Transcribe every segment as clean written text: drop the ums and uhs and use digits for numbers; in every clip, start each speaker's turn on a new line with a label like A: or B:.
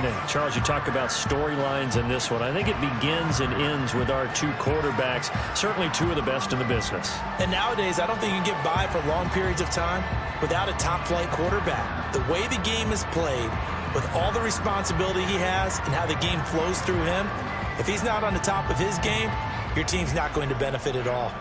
A: Madden. Charles, you talk about storylines in this one. I think it begins and ends with our two quarterbacks, certainly two of the best in the business.
B: And nowadays, I don't think you can get by for long periods of time without a top-flight quarterback. The way the game is played, with all the responsibility he has and how the game flows through him, if he's not on the top of his game, your team's not going to benefit at all.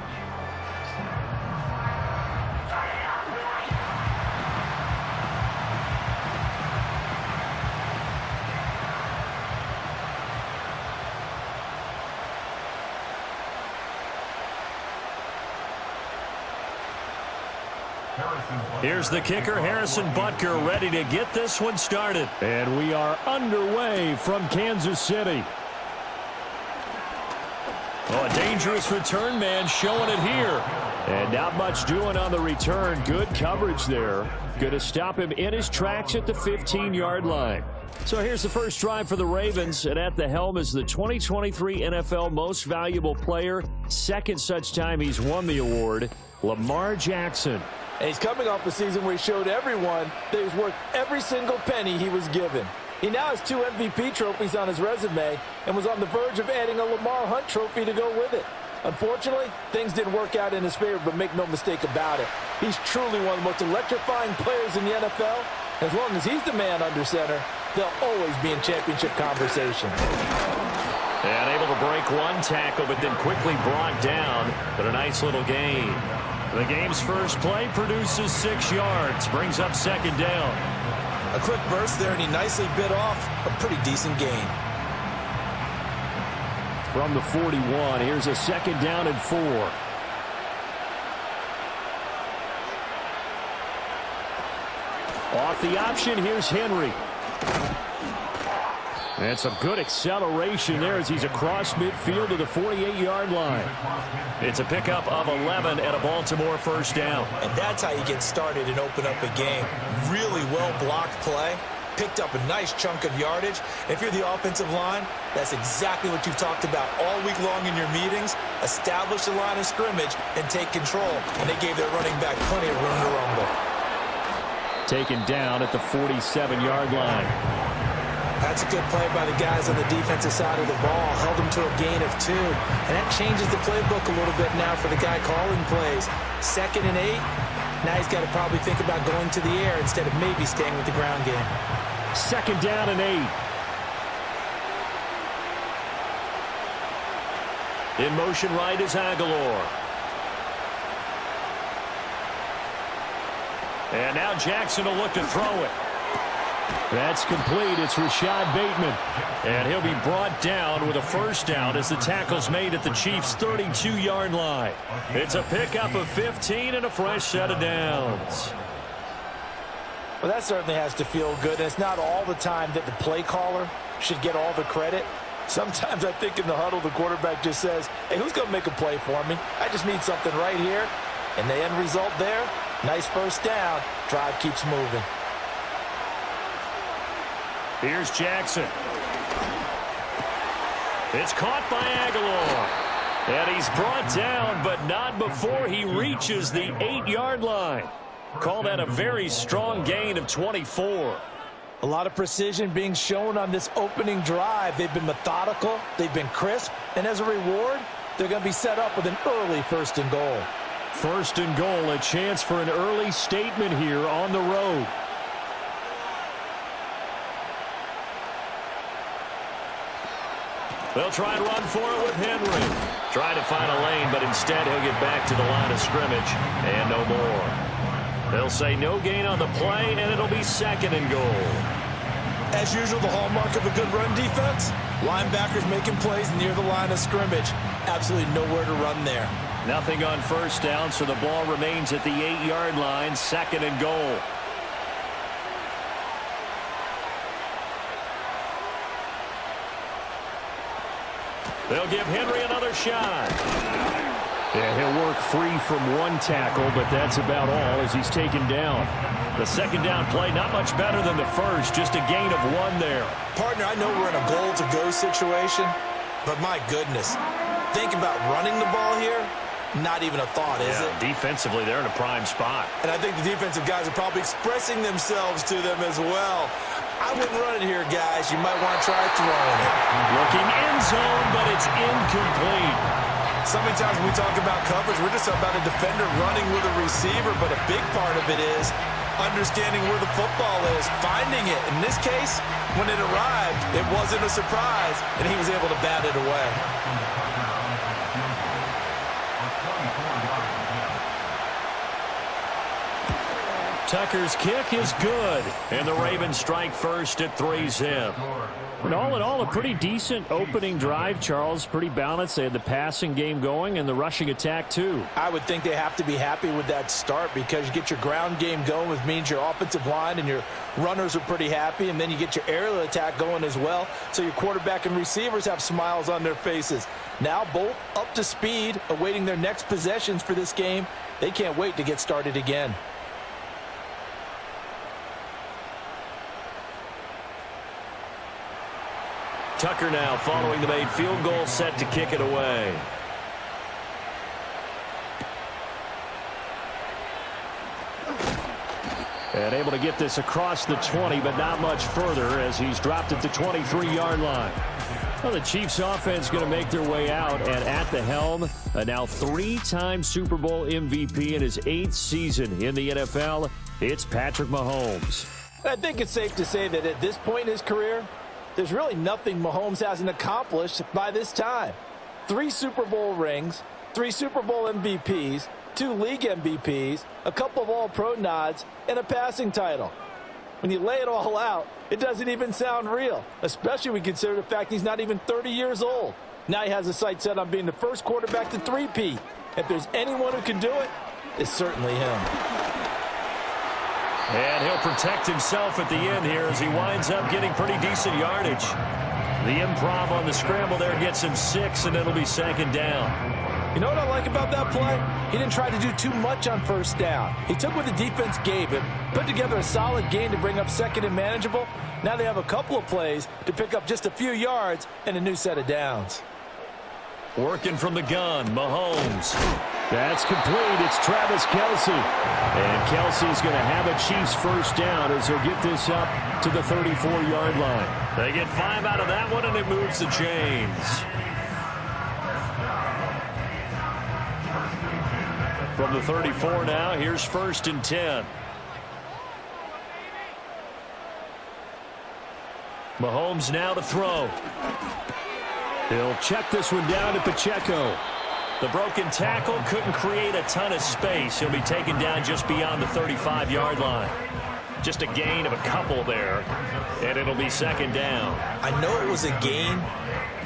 A: Here's the kicker, Harrison Butker, ready to get this one started.
C: And we are underway from Kansas City.
A: Oh, a dangerous return man showing it here.
C: And not much doing on the return. Good coverage there. Going to stop him in his tracks at the 15-yard line.
A: So here's the first drive for the Ravens, and at the helm is the 2023 NFL Most Valuable Player. Second such time he's won the award, Lamar Jackson.
B: And he's coming off a season where he showed everyone that he was worth every single penny he was given. He now has 2 MVP trophies on his resume and was on the verge of adding a Lamar Hunt trophy to go with it. Unfortunately, things didn't work out in his favor, but make no mistake about it. He's truly one of the most electrifying players in the NFL. As long as he's the man under center, they'll always be in championship conversation.
A: And able to break one tackle, but then quickly brought down. But a nice little gain. The game's first play produces 6 yards, brings up second down.
B: A quick burst there, and he nicely bit off a pretty decent gain.
C: From the 41, here's a second down and 4.
A: Off the option, here's Henry.
C: And some good acceleration there as he's across midfield to the 48-yard line.
A: It's a pickup of 11 and a Baltimore first down.
B: And that's how you get started and open up a game. Really well-blocked play. Picked up a nice chunk of yardage. If you're the offensive line, that's exactly what you've talked about all week long in your meetings. Establish the line of scrimmage and take control. And they gave their running back plenty of room to rumble.
C: Taken down at the 47-yard line.
B: That's a good play by the guys on the defensive side of the ball. Held them to a gain of 2. And that changes the playbook a little bit now for the guy calling plays. 2nd and 8. Now he's got to probably think about going to the air instead of maybe staying with the ground game.
C: 2nd down and 8.
A: In motion right is Aguilar. And now Jackson will look to throw it.
C: That's complete. It's Rashad Bateman.
A: And he'll be brought down with a first down as the tackle's made at the Chiefs' 32-yard line. It's a pickup of 15 and a fresh set of downs.
B: Well, that certainly has to feel good. And it's not all the time that the play caller should get all the credit. Sometimes I think in the huddle, the quarterback just says, hey, who's going to make a play for me? I just need something right here. And the end result there, nice first down. Drive keeps moving.
A: Here's Jackson. It's caught by Aguilar. And he's brought down, but not before he reaches the 8-yard line. Call that a very strong gain of 24.
B: A lot of precision being shown on this opening drive. They've been methodical. They've been crisp. And as a reward, they're going to be set up with an early 1st and goal.
C: 1st and goal, a chance for an early statement here on the road.
A: They'll try and run for it with Henry. Trying to find a lane, but instead he'll get back to the line of scrimmage. And no more. They'll say no gain on the play, and it'll be 2nd and goal.
B: As usual, the hallmark of a good run defense, linebackers making plays near the line of scrimmage. Absolutely nowhere to run there.
A: Nothing on first down, so the ball remains at the 8-yard line, 2nd and goal. They'll give Henry another shot.
C: Yeah, he'll work free from one tackle, but that's about all as he's taken down.
A: The 2nd down play, not much better than the first, just a gain of 1 there.
B: Partner, I know we're in a goal-to-go situation, but my goodness, think about running the ball here. Not even a thought, is it?
A: Defensively, they're in a prime spot.
B: And I think the defensive guys are probably expressing themselves to them as well. I wouldn't run it here, guys. You might want to try throwing it.
A: Looking end zone, but it's incomplete.
B: So many times when we talk about coverage, we're just about a defender running with a receiver, but a big part of it is understanding where the football is, finding it. In this case, when it arrived, it wasn't a surprise, and he was able to bat it away.
A: Tucker's kick is good, and the Ravens strike first at 3-zip.
C: And all in all, a pretty decent opening drive, Charles. Pretty balanced. They had the passing game going and the rushing attack, too.
B: I would think they have to be happy with that start because you get your ground game going, which means your offensive line and your runners are pretty happy, and then you get your aerial attack going as well, so your quarterback and receivers have smiles on their faces. Now both up to speed, awaiting their next possessions for this game. They can't wait to get started again.
A: Tucker now following the made field goal, set to kick it away.
C: And able to get this across the 20, but not much further as he's dropped at the 23-yard line. Well, the Chiefs offense going to make their way out, and at the helm, a now 3-time Super Bowl MVP in his 8th season in the NFL, it's Patrick Mahomes.
B: I think it's safe to say that at this point in his career, there's really nothing Mahomes hasn't accomplished by this time. 3 Super Bowl rings, 3 Super Bowl MVPs, 2 league MVPs, a couple of All-Pro nods, and a passing title. When you lay it all out, it doesn't even sound real, especially when you consider the fact he's not even 30 years old. Now he has his sights set on being the first quarterback to three-peat. If there's anyone who can do it, it's certainly him.
A: And he'll protect himself at the end here as he winds up getting pretty decent yardage. The improv on the scramble there gets him 6, and it'll be 2nd down.
B: You know what I like about that play? He didn't try to do too much on 1st down. He took what the defense gave him, put together a solid gain to bring up 2nd and manageable. Now they have a couple of plays to pick up just a few yards and a new set of downs.
A: Working from the gun, Mahomes.
C: That's complete. It's Travis Kelce. And Kelce's going to have a Chiefs 1st down as he'll get this up to the 34-yard line.
A: They get 5 out of that one, and it moves the chains. From the 34 now, here's 1st and 10. Mahomes now to throw.
C: He'll check this one down to Pacheco.
A: The broken tackle couldn't create a ton of space. He'll be taken down just beyond the 35-yard line. Just a gain of a couple there, and it'll be 2nd down.
B: I know it was a gain,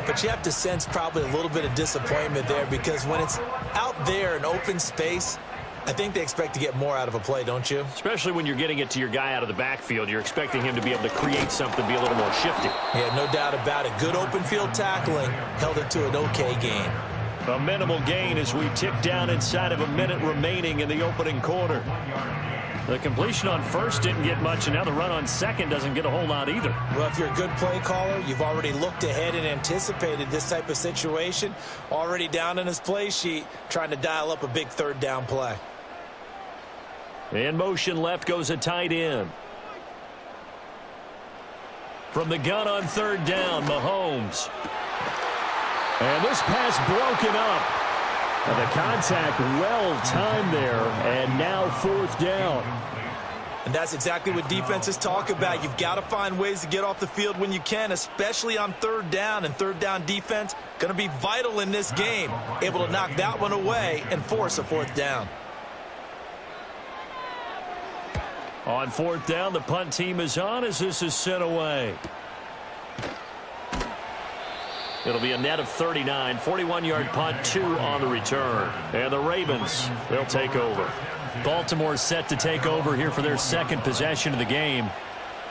B: but you have to sense probably a little bit of disappointment there because when it's out there in open space, I think they expect to get more out of a play, don't you?
A: Especially when you're getting it to your guy out of the backfield. You're expecting him to be able to create something, be a little more shifty.
B: Yeah, no doubt about it. Good open field tackling held it to an okay gain.
A: A minimal gain as we tick down inside of a minute remaining in the opening quarter. The completion on 1st didn't get much, and now the run on 2nd doesn't get a whole lot either.
B: Well, if you're a good play caller, you've already looked ahead and anticipated this type of situation. Already down in his play sheet, trying to dial up a big 3rd down play.
A: In motion left goes a tight end. From the gun on 3rd down, Mahomes.
C: And this pass broken up. And the contact well timed there, and now 4th down.
B: And that's exactly what defenses talk about. You've got to find ways to get off the field when you can, especially on 3rd down. And 3rd down defense going to be vital in this game. Able to knock that one away and force a 4th down.
A: On 4th down, the punt team is on as this is sent away. It'll be a net of 39, 41-yard punt, 2 on the return. And the Ravens, they'll take over. Baltimore set to take over here for their 2nd possession of the game.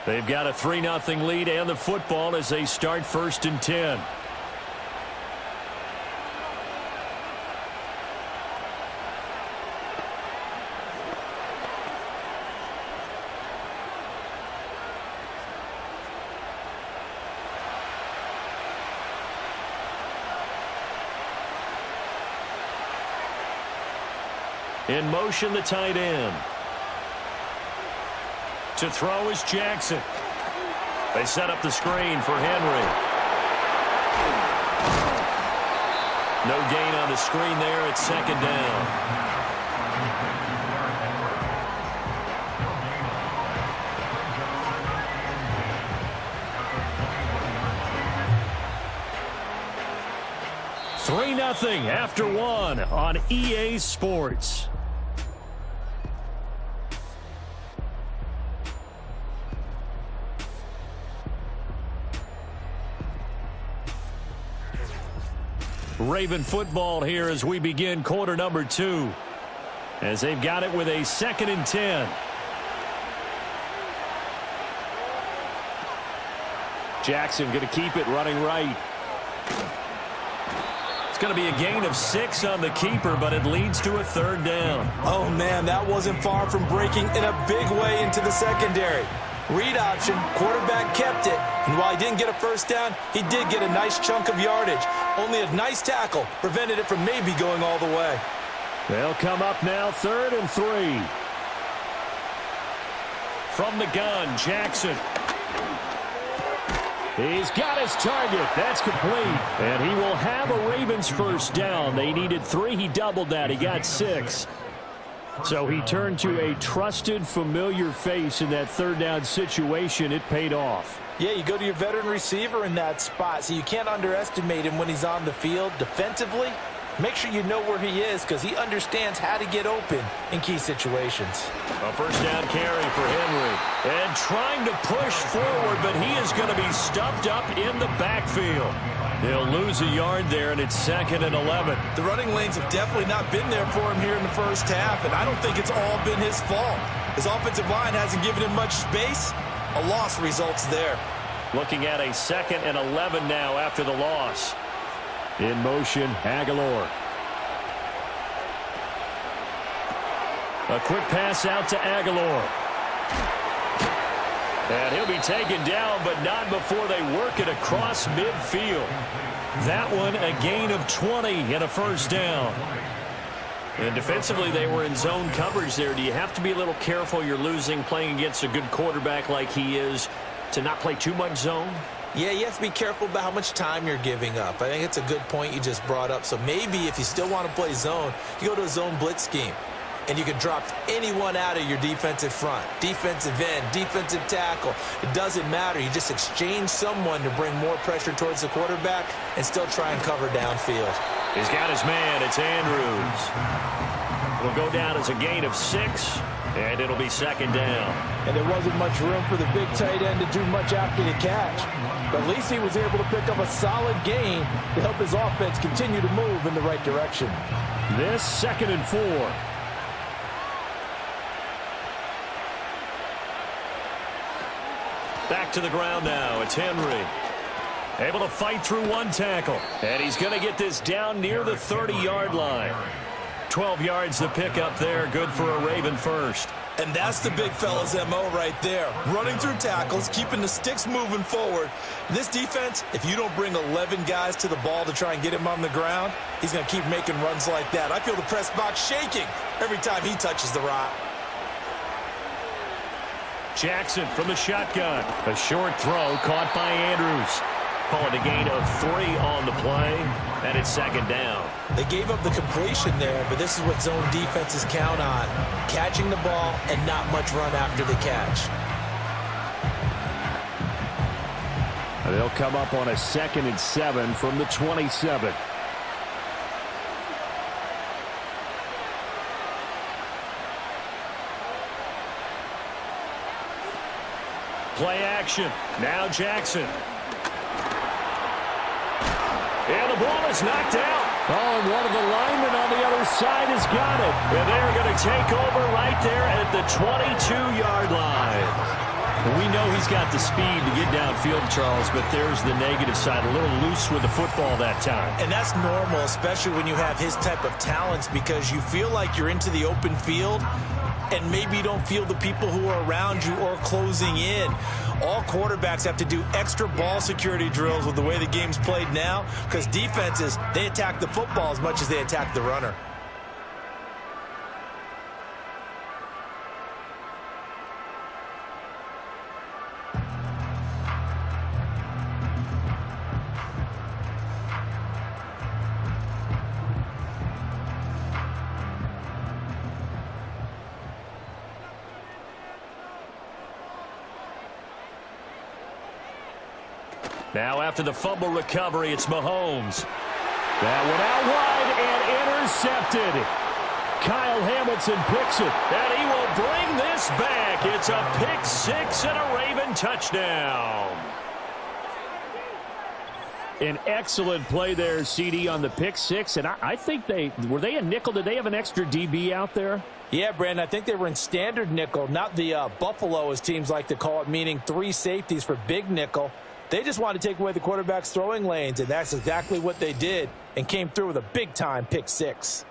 A: They've got a 3-0 lead and the football as they start 1st and 10. In motion, the tight end. To throw is Jackson. They set up the screen for Henry. No gain on the screen there. It's second down. Nothing after one on EA Sports. Raven football here as we begin quarter number 2. As they've got it with a 2nd and 10. Jackson going to keep it running right. It's going to be a gain of 6 on the keeper, but it leads to a 3rd down.
B: Oh, man, that wasn't far from breaking in a big way into the secondary. Read option, quarterback kept it, and while he didn't get a 1st down, he did get a nice chunk of yardage. Only a nice tackle prevented it from maybe going all the way.
C: They'll come up now 3rd and 3.
A: From the gun, Jackson.
C: He's got his target. That's complete. And he will have a Ravens 1st down. They needed 3. He doubled that. He got 6. So he turned to a trusted, familiar face in that 3rd down situation. It paid off.
B: Yeah, you go to your veteran receiver in that spot, so you can't underestimate him when he's on the field. Defensively, make sure you know where he is because he understands how to get open in key situations.
A: A 1st down carry for Henry. And trying to push forward, but he is going to be stuffed up in the backfield. He'll lose a yard there, and it's 2nd and 11.
B: The running lanes have definitely not been there for him here in the 1st half, and I don't think it's all been his fault. His offensive line hasn't given him much space. A loss results there.
A: Looking at a 2nd and 11 now after the loss.
C: In motion, Aguilar.
A: A quick pass out to Aguilar. And he'll be taken down, but not before they work it across midfield. That one, a gain of 20 and a 1st down. And defensively, they were in zone coverage there. Do you have to be a little careful you're losing playing against a good quarterback like he is to not play too much zone?
B: Yeah, you have to be careful about how much time you're giving up. I think it's a good point you just brought up. So maybe if you still want to play zone, you go to a zone blitz scheme. And you can drop anyone out of your defensive front. Defensive end, defensive tackle. It doesn't matter. You just exchange someone to bring more pressure towards the quarterback and still try and cover downfield.
A: He's got his man. It's Andrews. It'll go down as a gain of 6, and it'll be 2nd down.
B: And there wasn't much room for the big tight end to do much after the catch. But at least he was able to pick up a solid gain to help his offense continue to move in the right direction.
C: This 2nd and 4.
A: Back to the ground now. It's Henry. Able to fight through one tackle. And he's going to get this down near the 30-yard line. 12 yards to pick up there. Good for a Raven 1st.
B: And that's the big fella's MO right there. Running through tackles, keeping the sticks moving forward. This defense, if you don't bring 11 guys to the ball to try and get him on the ground, he's going to keep making runs like that. I feel the press box shaking every time he touches the rock.
A: Jackson from the shotgun. A short throw caught by Andrews. Call it a gain of 3 on the play, and it's 2nd down.
B: They gave up the completion there, but this is what zone defenses count on. Catching the ball and not much run after the catch.
C: They'll come up on a 2nd and 7 from the 27.
A: Play action. Now Jackson. And the ball is knocked out.
C: Oh, and one of the linemen on the other side has got it.
A: And they're going to take over right there at the 22-yard line. We know he's got the speed to get downfield, Charles, but there's the negative side. A little loose with the football that time.
B: And that's normal, especially when you have his type of talents, because you feel like you're into the open field and maybe you don't feel the people who are around you or closing in. All quarterbacks have to do extra ball security drills with the way the game's played now, because defenses, they attack the football as much as they attack the runner.
A: Now after the fumble recovery, it's Mahomes.
C: That one out wide and intercepted. Kyle Hamilton picks it.
A: And he will bring this back. It's a pick six and a Raven touchdown.
C: An excellent play there, CD, on the pick six. And I think were they a nickel? Did they have an extra DB out there?
B: Yeah, Brandon, I think they were in standard nickel, not the Buffalo, as teams like to call it, meaning 3 safeties for big nickel. They just wanted to take away the quarterback's throwing lanes, and that's exactly what they did and came through with a big-time pick six.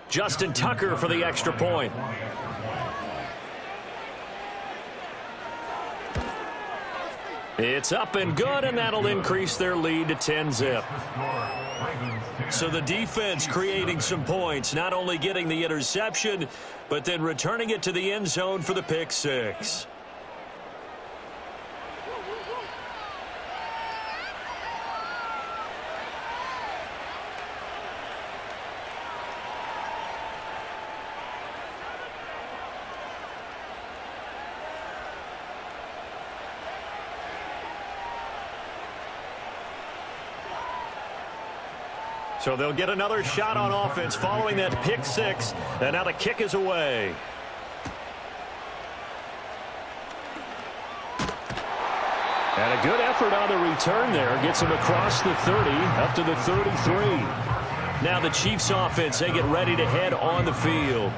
A: Justin Tucker for the extra point. It's up and good, and that'll increase their lead to 10-zip. So the defense creating some points, not only getting the interception, but then returning it to the end zone for the pick six. So they'll get another shot on offense following that pick six, and now the kick is away.
C: And a good effort on the return there. Gets him across the 30, up to the 33.
A: Now the Chiefs offense, they get ready to head on the field.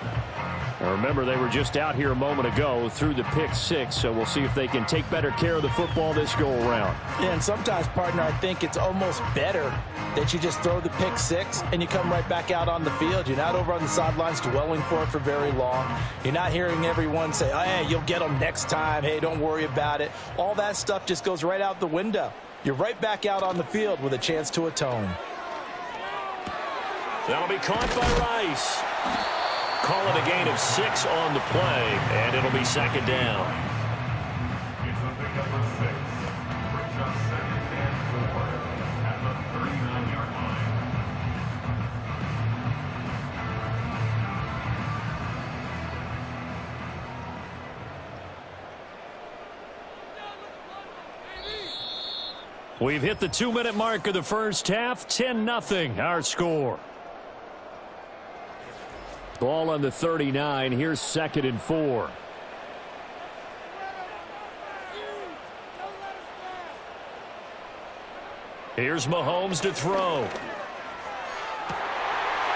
C: Now remember, they were just out here a moment ago through the pick six, so we'll see if they can take better care of the football this go-around.
B: Yeah, and sometimes, partner, I think it's almost better that you just throw the pick six and you come right back out on the field. You're not over on the sidelines dwelling for it for very long. You're not hearing everyone say, oh, hey, you'll get them next time. Hey, don't worry about it. All that stuff just goes right out the window. You're right back out on the field with a chance to atone.
A: That'll be caught by Rice. Call it a gain of 6 on the play, and it'll be second down. We've hit the 2-minute mark of the first half. 10-0 our score.
C: Ball on the 39. Here's 2nd and 4.
A: Here's Mahomes to throw.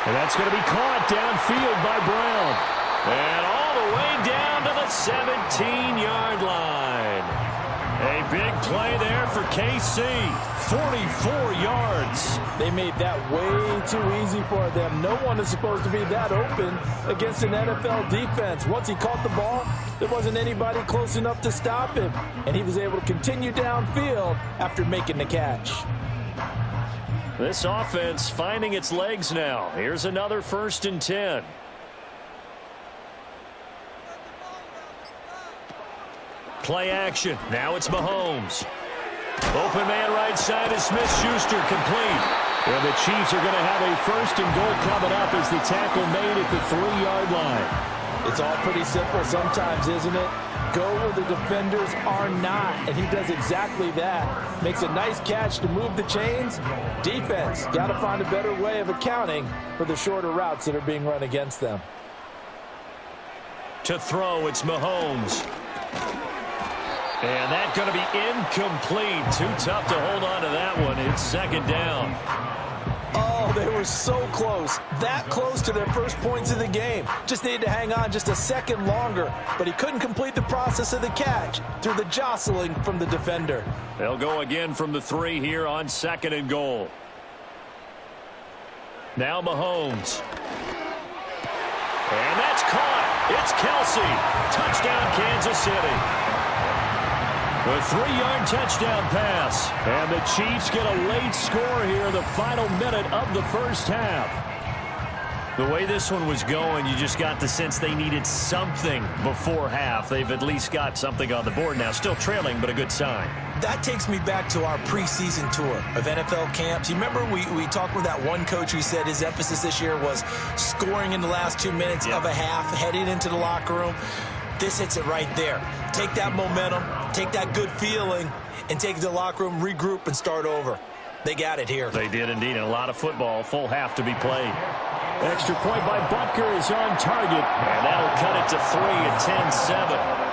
C: And that's going to be caught downfield by Brown.
A: And all the way down to the 17-yard line. A big play there for KC. 44 yards.
B: They made that way too easy for them. No one is supposed to be that open against an NFL defense. Once he caught the ball, there wasn't anybody close enough to stop him. And he was able to continue downfield after making the catch.
A: This offense finding its legs now. Here's another 1st and 10. Play action. Now it's Mahomes. Open man right side is Smith-Schuster, complete.
C: And the Chiefs are going to have a 1st and goal coming up as the tackle made at the 3-yard line.
B: It's all pretty simple sometimes, isn't it? Go where the defenders are not, and he does exactly that. Makes a nice catch to move the chains. Defense, got to find a better way of accounting for the shorter routes that are being run against them.
A: To throw, it's Mahomes. And that's going to be incomplete. Too tough to hold on to that one. It's 2nd down.
B: Oh, they were so close. That close to their first points of the game. Just needed to hang on just a second longer. But he couldn't complete the process of the catch through the jostling from the defender.
A: They'll go again from the 3 here on 2nd and goal. Now Mahomes. And that's caught. It's Kelsey. Touchdown, Kansas City. A 3-yard touchdown pass.
C: And the Chiefs get a late score here in the final minute of the first half.
A: The way this one was going, you just got the sense they needed something before half. They've at least got something on the board now. Still trailing, but a good sign.
B: That takes me back to our preseason tour of NFL camps. You remember we talked with that one coach who said his emphasis this year was scoring in the last 2 minutes of a half, heading into the locker room. This hits it right there. Take that momentum, take that good feeling, and take it to the locker room, regroup, and start over. They got it here.
A: They did indeed. And a lot of football, full half to be played.
C: Extra point by Butker is on target.
A: And that'll cut it to 3 at 10-7.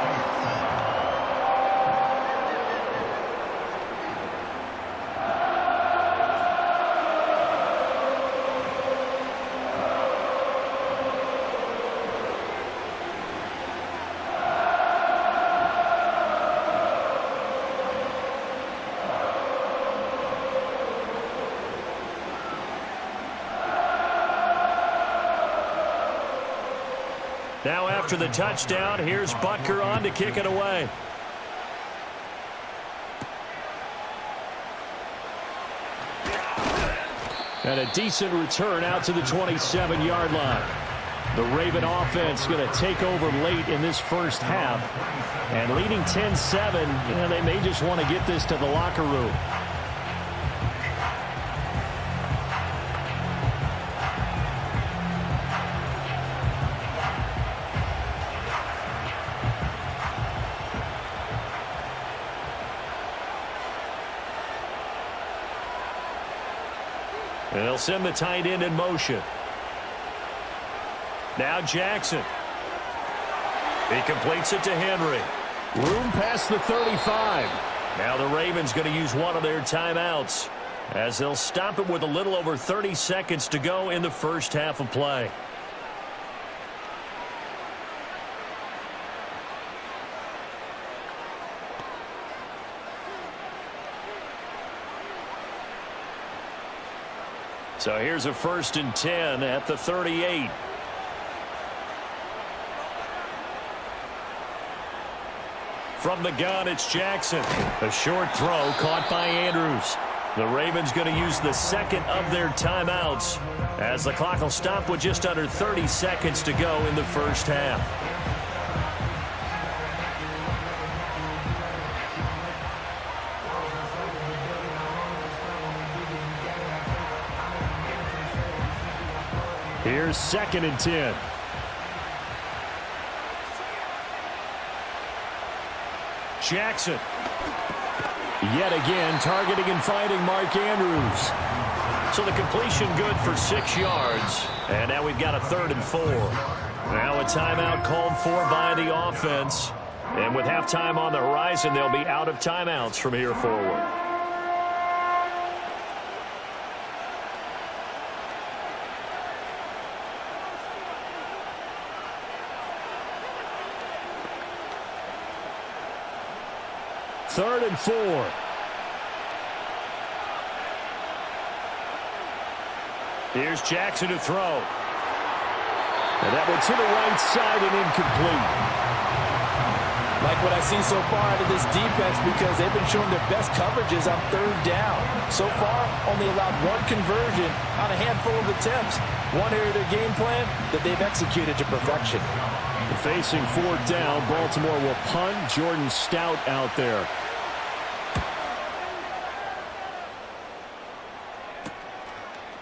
A: Now after the touchdown, here's Butker on to kick it away.
C: And a decent return out to the 27-yard line. The Raven offense going to take over late in this first half. And leading 10-7, they may just want to get this to the locker room.
A: And they'll send the tight end in motion. Now Jackson. He completes it to Henry.
C: Room past the 35.
A: Now the Ravens going to use one of their timeouts as they'll stop it with a little over 30 seconds to go in the first half of play. So here's a 1st and 10 at the 38. From the gun, it's Jackson. A short throw caught by Andrews. The Ravens going to use the second of their timeouts as the clock will stop with just under 30 seconds to go in the first half.
C: Here's 2nd and 10.
A: Jackson.
C: Yet again, targeting and finding Mark Andrews.
A: So the completion good for 6 yards. And now we've got a 3rd and 4. Now a timeout called for by the offense. And with halftime on the horizon, they'll be out of timeouts from here forward.
C: Third and 4.
A: Here's Jackson to throw.
C: And that one to the right side and incomplete.
B: Like what I see so far out of this defense because they've been showing their best coverages on 3rd down. So far, only allowed 1 conversion on a handful of attempts. One area of their game plan that they've executed to perfection.
C: Facing 4th down, Baltimore will punt. Jordan Stout out there.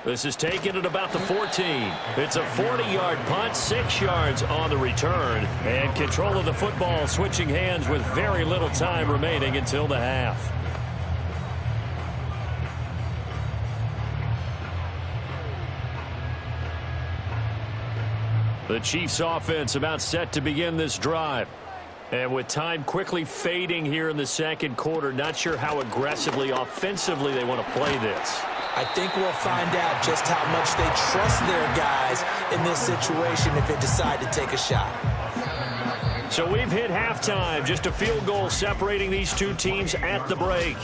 A: This is taken at about the 14. It's a 40-yard punt, 6 yards on the return. And control of the football switching hands with very little time remaining until the half. The Chiefs offense about set to begin this drive. And with time quickly fading here in the second quarter, not sure how aggressively, offensively they want to play this.
B: I think we'll find out just how much they trust their guys in this situation if they decide to take a shot.
A: So we've hit halftime. Just a field goal separating these two teams at the break.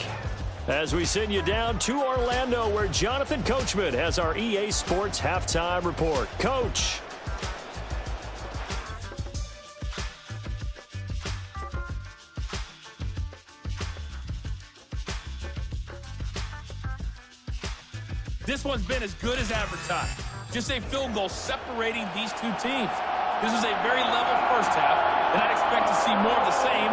A: As we send you down to Orlando, where Jonathan Coachman has our EA Sports halftime report. Coach.
D: This one's been as good as advertised. just a field goal separating these two teams. This is a very level first half, and I'd expect to see more of the same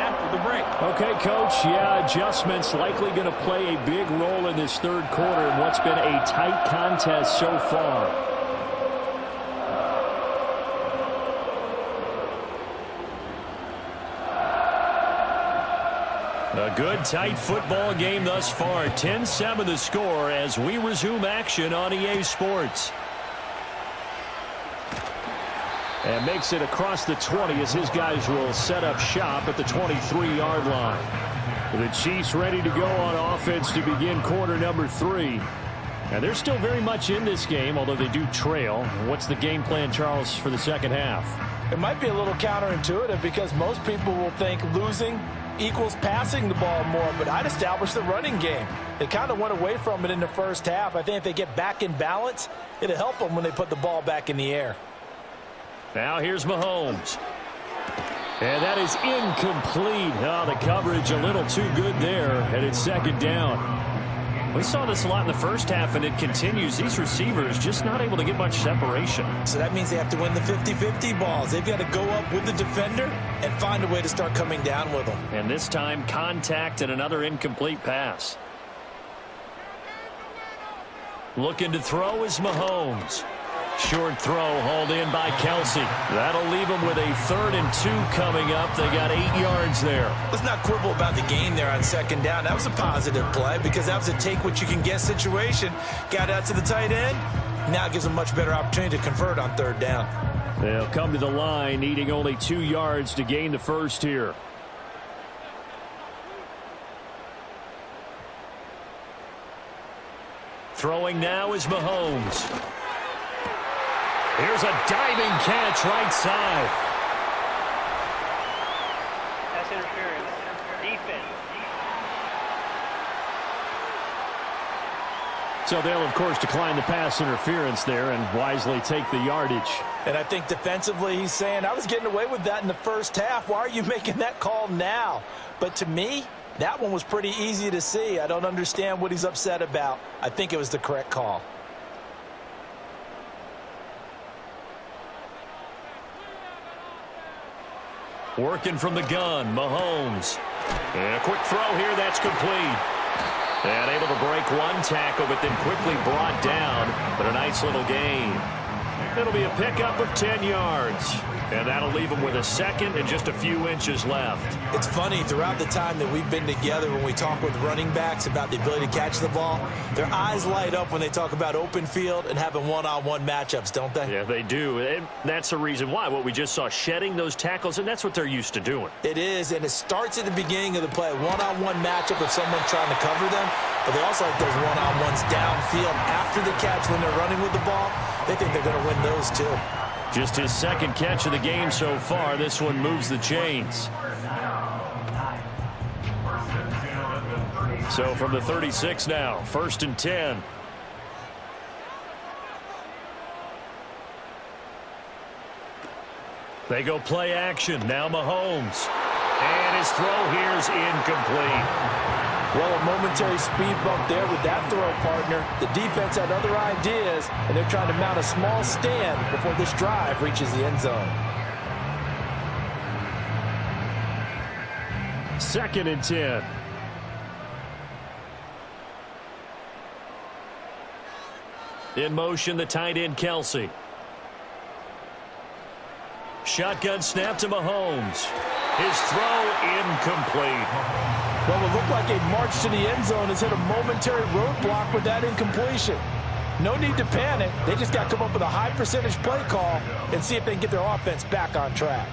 D: after the break.
C: Okay, Coach. Yeah, adjustments likely going to play a big role in this third quarter in what's been a tight contest so far. A good, tight football game thus far. 10-7 the score as we resume action on EA Sports. And makes it across the 20 as his guys will set up shop at the 23-yard line. The Chiefs ready to go on offense to begin quarter number 3. And they're still very much in this game, although they do trail. What's the game plan, Charles, for the second half?
B: It might be a little counterintuitive because most people will think losing equals passing the ball more, but I'd establish the running game. They kind of went away from it in the first half. I think if they get back in balance, it'll help them when they put the ball back in the air.
C: Now here's Mahomes. And that is incomplete. Oh, the coverage a little too good there, and it's second down. We saw this a lot in the first half, and it continues. These receivers just not able to get much separation.
B: So that means they have to win the 50-50 balls. They've got to go up with the defender and find a way to start coming down with them.
C: And this time, contact and another incomplete pass. Looking to throw is Mahomes. Short throw hauled in by Kelsey. That'll leave them with a 3rd and 2 coming up. They got 8 yards there.
B: Let's not quibble about the gain there on second down. That was a positive play because that was a take-what-you-can-get situation. Got out to the tight end. Now it gives them a much better opportunity to convert on 3rd down.
C: They'll come to the line, needing only 2 yards to gain the first here. Throwing now is Mahomes. Here's a diving catch right side.
E: That's interference. Defense.
C: So they'll, of course, decline the pass interference there and wisely take the yardage.
B: And I think defensively he's saying, I was getting away with that in the first half. Why are you making that call now? But to me, that one was pretty easy to see. I don't understand what he's upset about. I think it was the correct call.
C: Working from the gun, Mahomes. And a quick throw here, that's complete. And able to break one tackle, but then quickly brought down. But a nice little gain. It'll be a pickup of 10 yards. And that'll leave them with a second and just a few inches left.
B: It's funny, throughout the time that we've been together, when we talk with running backs about the ability to catch the ball, their eyes light up when they talk about open field and having one-on-one matchups, don't they?
C: Yeah, they do. And that's the reason why. What we just saw, shedding those tackles, and that's what they're used to doing.
B: It is, and it starts at the beginning of the play. One-on-one matchup if someone's trying to cover them, but they also like those one-on-ones downfield after the catch when they're running with the ball. They think they're going to win those too.
C: Just his second catch of the game so far. This one moves the chains. So from the 36 now, 1st and 10. They go play action. Now Mahomes. And his throw here is incomplete.
B: Well, a momentary speed bump there with that throw, partner. The defense had other ideas, and they're trying to mount a small stand before this drive reaches the end zone.
C: 2nd and 10. In motion, the tight end, Kelsey. Shotgun snap to Mahomes. His throw incomplete.
B: Well, it looked like a march to the end zone has hit a momentary roadblock with that incompletion. No need to panic. They just got to come up with a high percentage play call and see if they can get their offense back on track.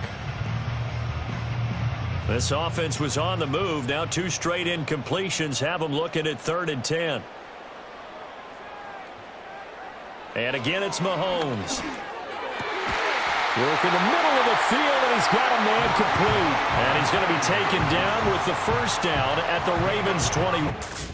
C: This offense was on the move. Now 2 straight incompletions have them looking at 3rd and 10. And again, it's Mahomes. Work in the middle of the field, and he's got a man complete. And he's going to be taken down with the first down at the Ravens' 20.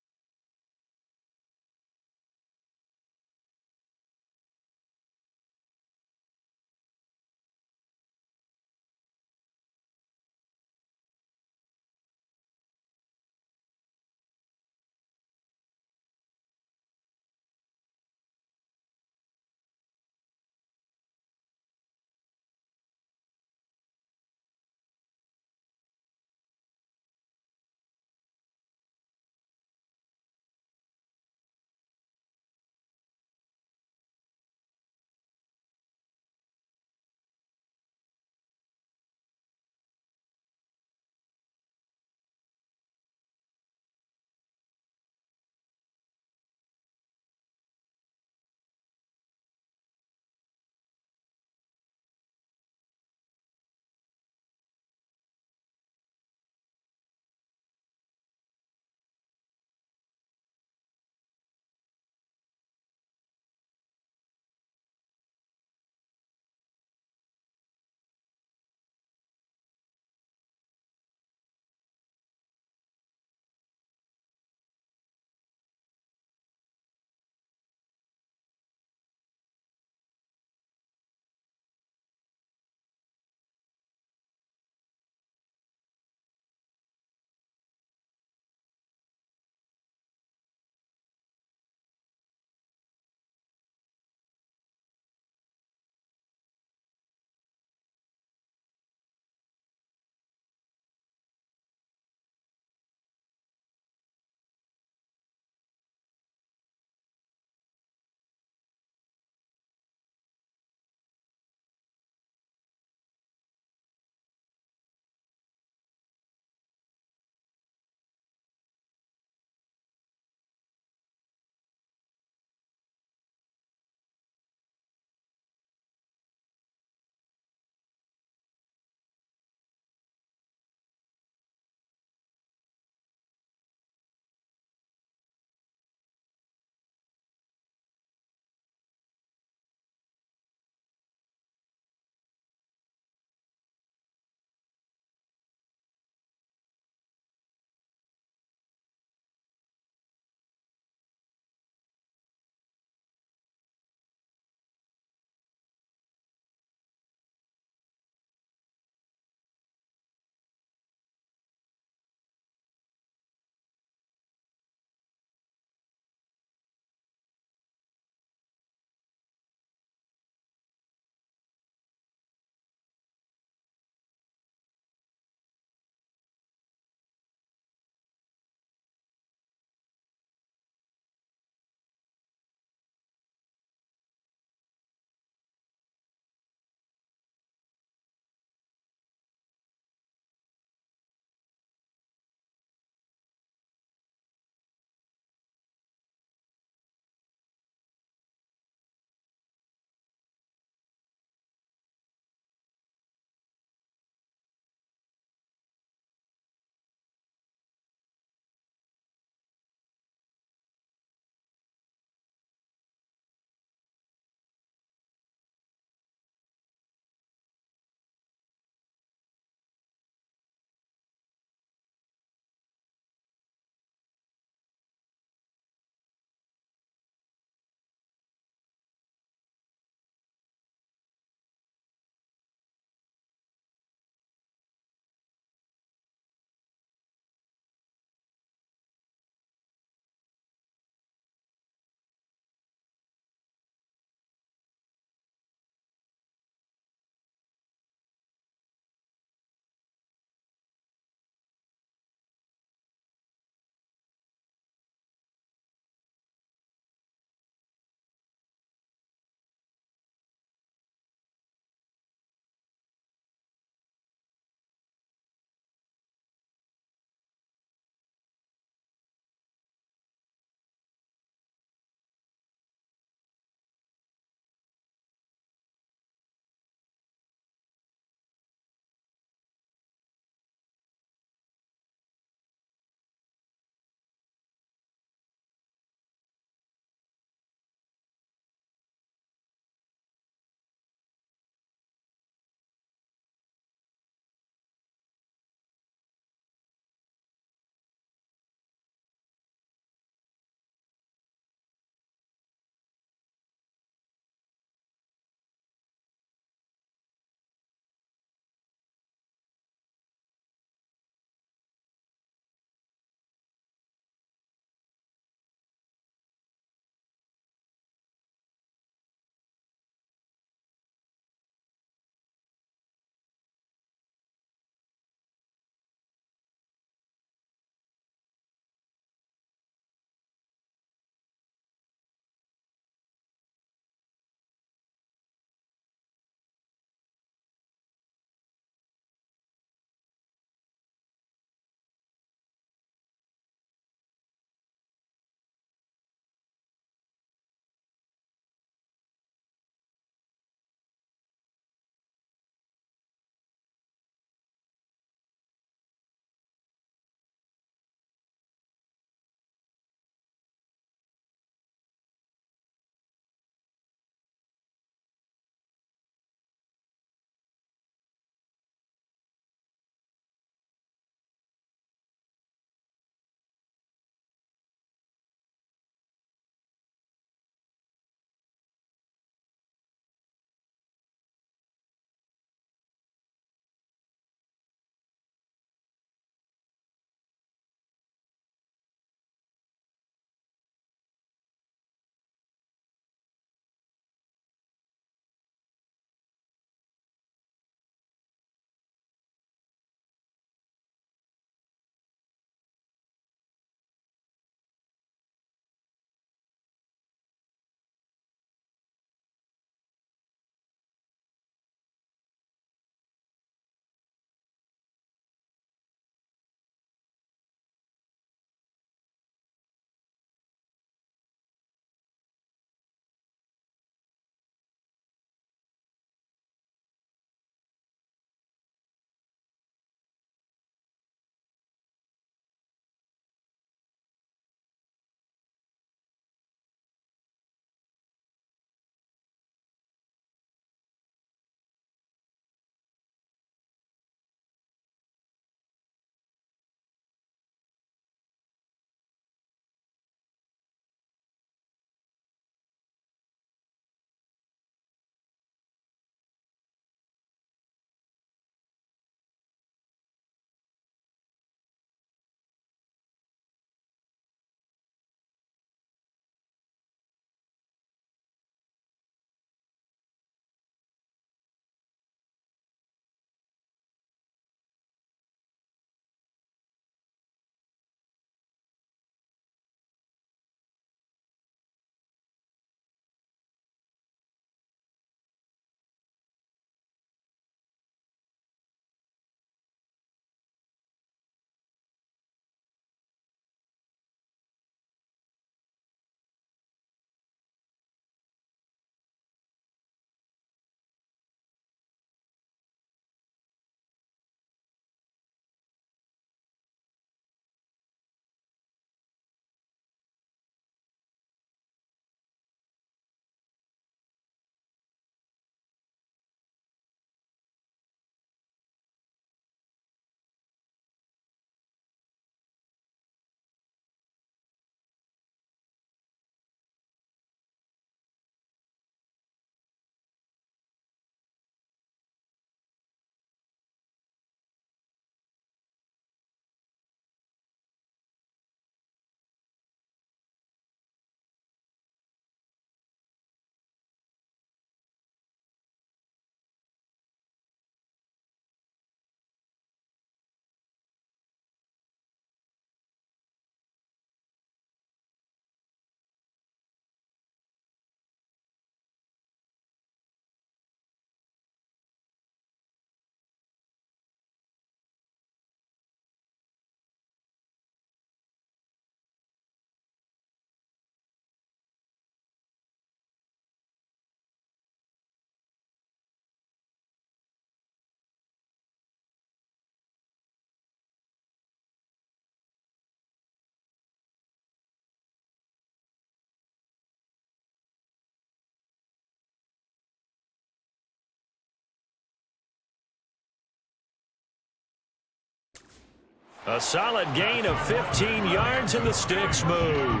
A: A solid gain of 15 yards and the sticks move.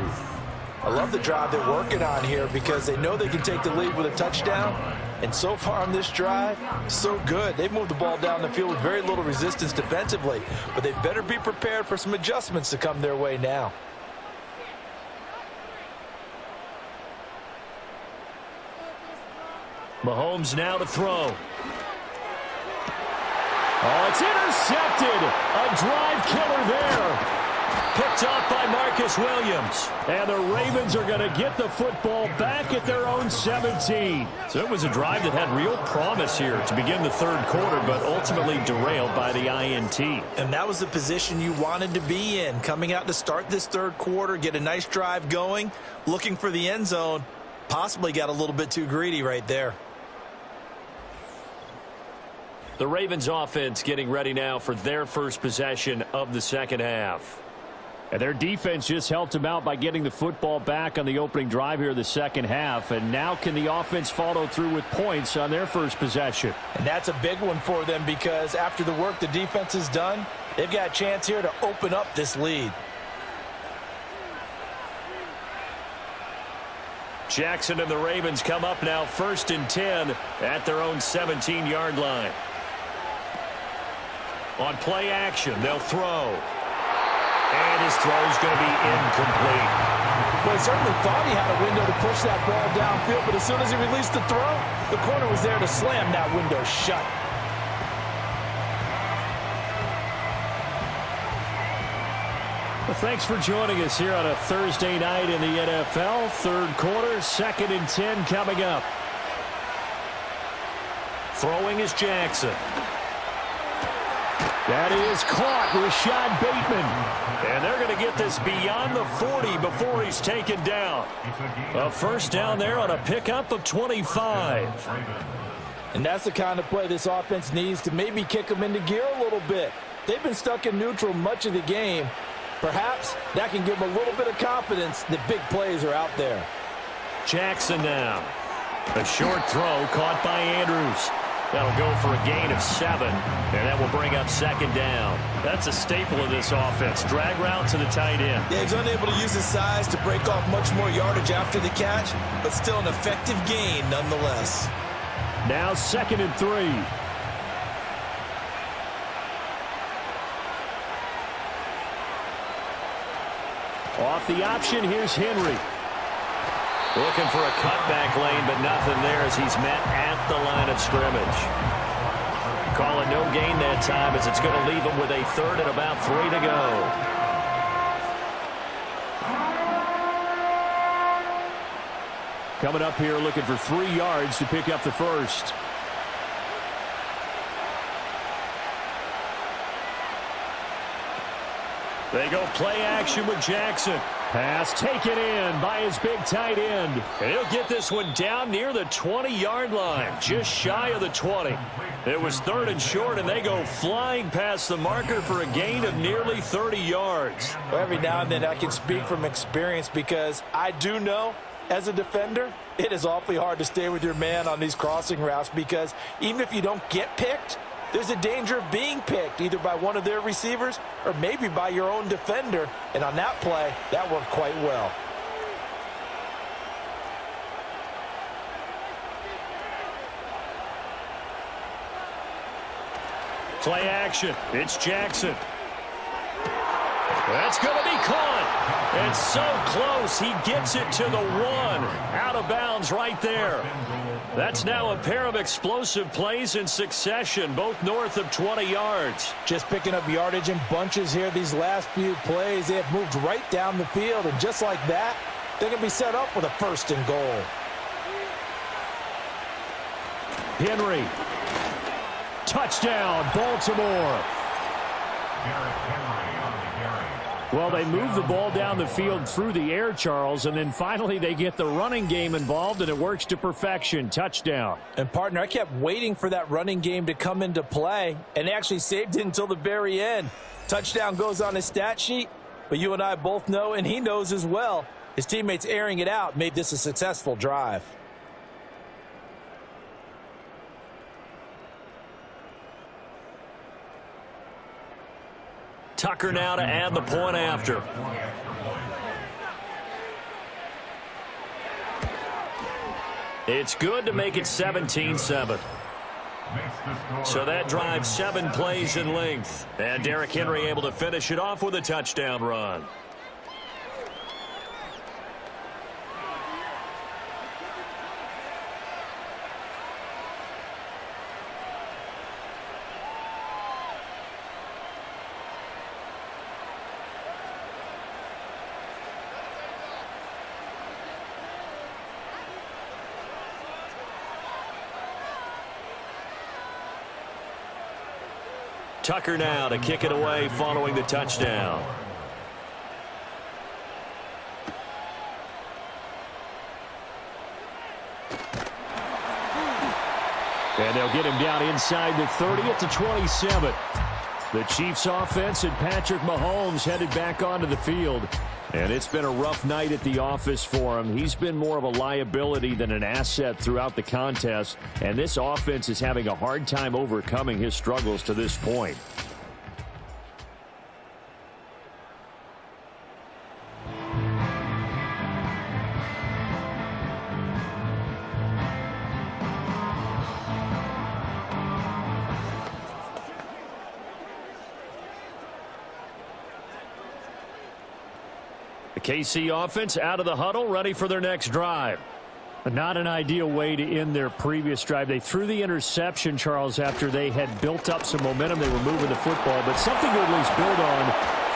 B: I love the drive they're working on here because they know they can take the lead with a touchdown. And so far on this drive, so good. They've moved the ball down the field with very little resistance defensively. But they better be prepared for some adjustments to come their way now.
A: Mahomes now to throw.
C: Oh, it's intercepted. A drive killer there.
A: Picked off by Marcus Williams.
C: And the Ravens are going to get the football back at their own 17.
A: So it was a drive that had real promise here to begin the third quarter, but ultimately derailed by the INT.
B: And that was the position you wanted to be in. Coming out to start this third quarter, get a nice drive going, looking for the end zone. Possibly got a little bit too greedy right there.
A: The Ravens offense getting ready now for their first possession of the second half.
C: And their defense just helped them out by getting the football back on the opening drive here in the second half. And now can the offense follow through with points on their first possession?
B: And that's a big one for them because after the work the defense has done, they've got a chance here to open up this lead.
A: Jackson and the Ravens come up now 1st and 10 at their own 17-yard line. On play action, they'll throw. And his throw is going to be incomplete.
B: Well, he certainly thought he had a window to push that ball downfield, but as soon as he released the throw, the corner was there to slam that window shut.
C: Well, thanks for joining us here on a Thursday night in the NFL. Third quarter, 2nd and 10 coming up.
A: Throwing is Jackson.
C: That is caught. Rashad Bateman.
A: And they're going to get this beyond the 40 before he's taken down. A first down there on a pickup of 25.
B: And that's the kind of play this offense needs to maybe kick them into gear a little bit. They've been stuck in neutral much of the game. Perhaps that can give them a little bit of confidence that big plays are out there.
A: Jackson now. A short throw caught by Andrews. That'll go for a gain of 7, and that will bring up 2nd down. That's a staple of this offense. Drag route to the tight end.
B: Yeah, he's unable to use his size to break off much more yardage after the catch, but still an effective gain nonetheless.
C: Now 2nd and 3. Off the option, here's Henry.
A: Looking for a cutback lane, but nothing there as he's met at the line of scrimmage. Call it no gain that time as it's going to leave him with a 3rd and about 3 to go.
C: Coming up here looking for 3 yards to pick up the first.
A: They go play action with Jackson.
C: Pass taken in by his big tight end.
A: And he'll get this one down near the 20-yard line, just shy of the 20. It was 3rd and short, and they go flying past the marker for a gain of nearly 30 yards.
B: Well, every now and then I can speak from experience because I do know as a defender, it is awfully hard to stay with your man on these crossing routes because even if you don't get picked, there's a danger of being picked either by one of their receivers or maybe by your own defender. And on that play, that worked quite well.
A: Play action. It's Jackson. That's going to be caught. It's so close. He gets it to the 1. Out of bounds right there. That's now a pair of explosive plays in succession, both north of 20 yards.
B: Just picking up yardage in bunches here these last few plays. They have moved right down the field, and just like that, they're going to be set up with a 1st and goal.
C: Henry. Touchdown, Baltimore. Well, they move the ball down the field through the air, Charles, and then finally they get the running game involved, and it works to perfection. Touchdown.
B: And, partner, I kept waiting for that running game to come into play, and they actually saved it until the very end. Touchdown goes on his stat sheet, but you and I both know, and he knows as well, his teammates airing it out made this a successful drive.
A: Tucker now to add the point after. It's good to make it 17-7. So that drive 7 plays in length. And Derrick Henry able to finish it off with a touchdown run. Tucker now to kick it away following the touchdown.
C: And they'll get him down inside the 30 at the 27. The Chiefs offense and Patrick Mahomes headed back onto the field. And it's been a rough night at the office for him. He's been more of a liability than an asset throughout the contest. And this offense is having a hard time overcoming his struggles to this point. The KC offense out of the huddle, ready for their next drive. Not an ideal way to end their previous drive. They threw the interception, Charles, after they had built up some momentum. They were moving the football, but something to at least build on